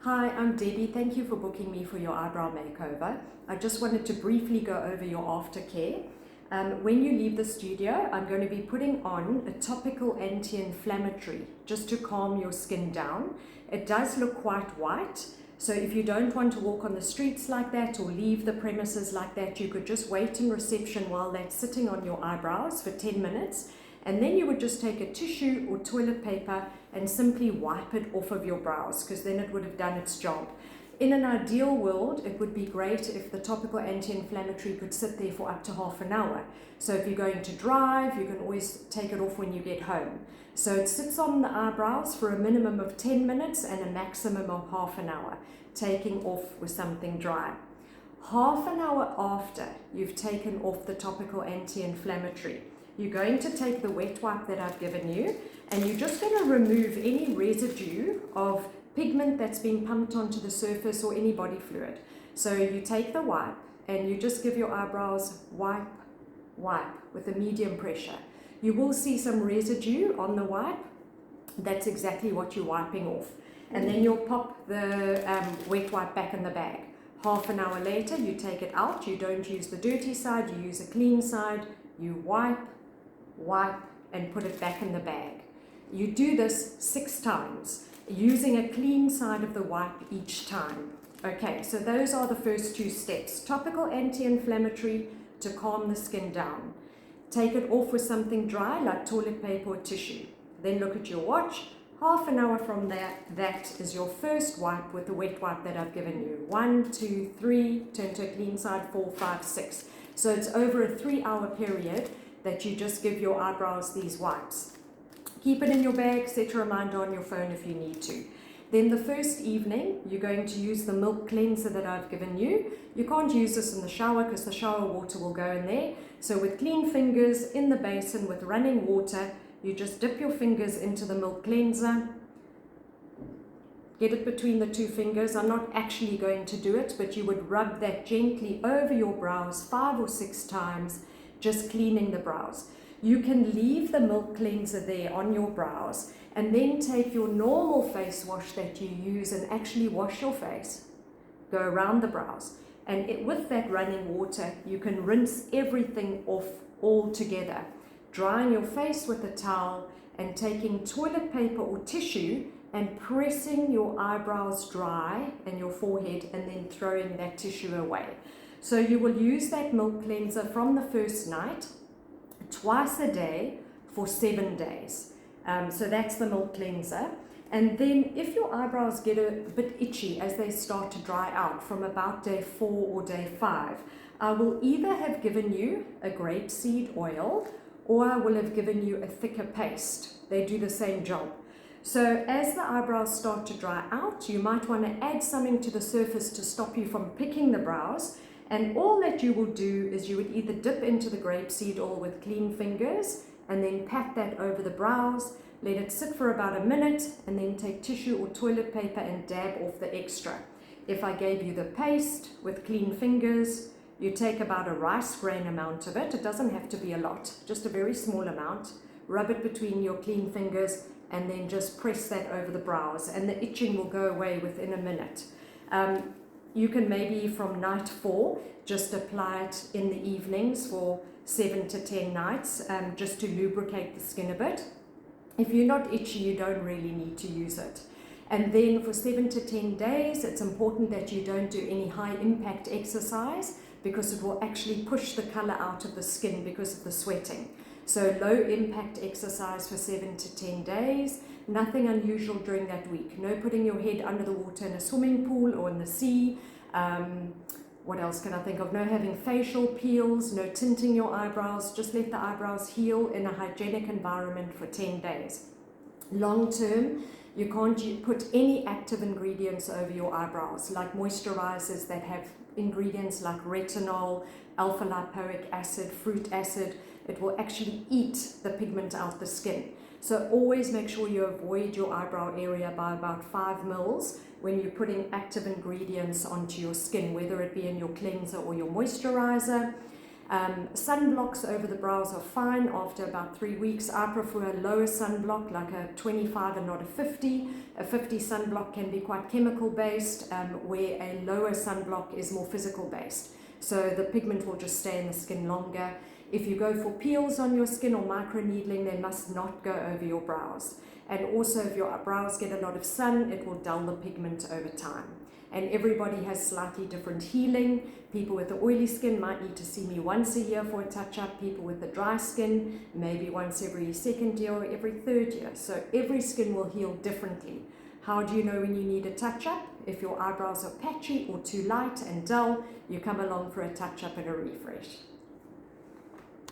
Hi, I'm Debbie. Thank you for booking me for your eyebrow makeover. I just wanted to briefly go over your aftercare. When you leave the studio, I'm going to be putting on a topical anti-inflammatory just to calm your skin down. It does look quite white, so if you don't want to walk on the streets like that or leave the premises like that, you could just wait in reception while that's sitting on your eyebrows for 10 minutes. And then you would just take a tissue or toilet paper and simply wipe it off of your brows, because then it would have done its job. In an ideal world, it would be great if the topical anti-inflammatory could sit there for up to half an hour. So if you're going to drive, you can always take it off when you get home. So it sits on the eyebrows for a minimum of 10 minutes and a maximum of half an hour, taking off with something dry. Half an hour after you've taken off the topical anti-inflammatory, you're going to take the wet wipe that I've given you, and you're just going to remove any residue of pigment that's being pumped onto the surface or any body fluid. So you take the wipe and you just give your eyebrows wipe, wipe with a medium pressure. You will see some residue on the wipe. That's exactly what you're wiping off. And then you'll pop the wet wipe back in the bag. Half an hour later, you take it out. You don't use the dirty side, you use a clean side. You wipe, wipe, and put it back in the bag. You do this 6 times, using a clean side of the wipe each time. Okay, so those are the first 2 steps. Topical anti-inflammatory to calm the skin down. Take it off with something dry like toilet paper or tissue. Then look at your watch. Half an hour from that is your first wipe with the wet wipe that I've given you. 1, 2, 3, turn to a clean side, 4, 5, 6. So it's over a 3-hour period that you just give your eyebrows these wipes. Keep it in your bag, set a reminder on your phone if you need to. Then the first evening, you're going to use the milk cleanser that I've given you. You can't use this in the shower because the shower water will go in there. So with clean fingers in the basin with running water, you just dip your fingers into the milk cleanser. Get it between the 2 fingers. I'm not actually going to do it, but you would rub that gently over your brows 5 or 6 times, just cleaning the brows. You can leave the milk cleanser there on your brows and then take your normal face wash that you use and actually wash your face. Go around the brows. And with that running water, you can rinse everything off all together. Drying your face with a towel and taking toilet paper or tissue and pressing your eyebrows dry and your forehead and then throwing that tissue away. So you will use that milk cleanser from the first night, twice a day for 7 days. So that's the milk cleanser. And then if your eyebrows get a bit itchy as they start to dry out from about day 4 or day 5, I will either have given you a grapeseed oil or I will have given you a thicker paste. They do the same job. So as the eyebrows start to dry out, you might want to add something to the surface to stop you from picking the brows. And all that you will do is you would either dip into the grapeseed oil with clean fingers and then pat that over the brows, let it sit for about a minute, and then take tissue or toilet paper and dab off the extra. If I gave you the paste with clean fingers, you take about a rice grain amount of it. It doesn't have to be a lot, just a very small amount. Rub it between your clean fingers and then just press that over the brows, and the itching will go away within a minute. You can maybe from night 4 just apply it in the evenings for 7 to 10 nights just to lubricate the skin a bit. If you're not itchy, you don't really need to use it. And then for 7 to 10 days, it's important that you don't do any high impact exercise because it will actually push the color out of the skin because of the sweating. So low impact exercise for 7 to 10 days. Nothing unusual during that week. No putting your head under the water in a swimming pool or in the sea. What else can I think of? No having facial peels, no tinting your eyebrows. Just let the eyebrows heal in a hygienic environment for 10 days. Long term, you can't put any active ingredients over your eyebrows, like moisturizers that have ingredients like retinol, alpha lipoic acid, fruit acid. It will actually eat the pigment out the skin. So always make sure you avoid your eyebrow area by about 5 mils when you're putting active ingredients onto your skin, whether it be in your cleanser or your moisturizer. Sunblocks over the brows are fine after about 3 weeks. I prefer a lower sunblock, like a 25 and not a 50. A 50 sunblock can be quite chemical based, where a lower sunblock is more physical based. So the pigment will just stay in the skin longer. If you go for peels on your skin or microneedling, they must not go over your brows. And also, if your brows get a lot of sun, it will dull the pigment over time. And everybody has slightly different healing. People with the oily skin might need to see me once a year for a touch-up. People with the dry skin, maybe once every second year or every third year. So every skin will heal differently. How do you know when you need a touch-up? If your eyebrows are patchy or too light and dull, you come along for a touch-up and a refresh.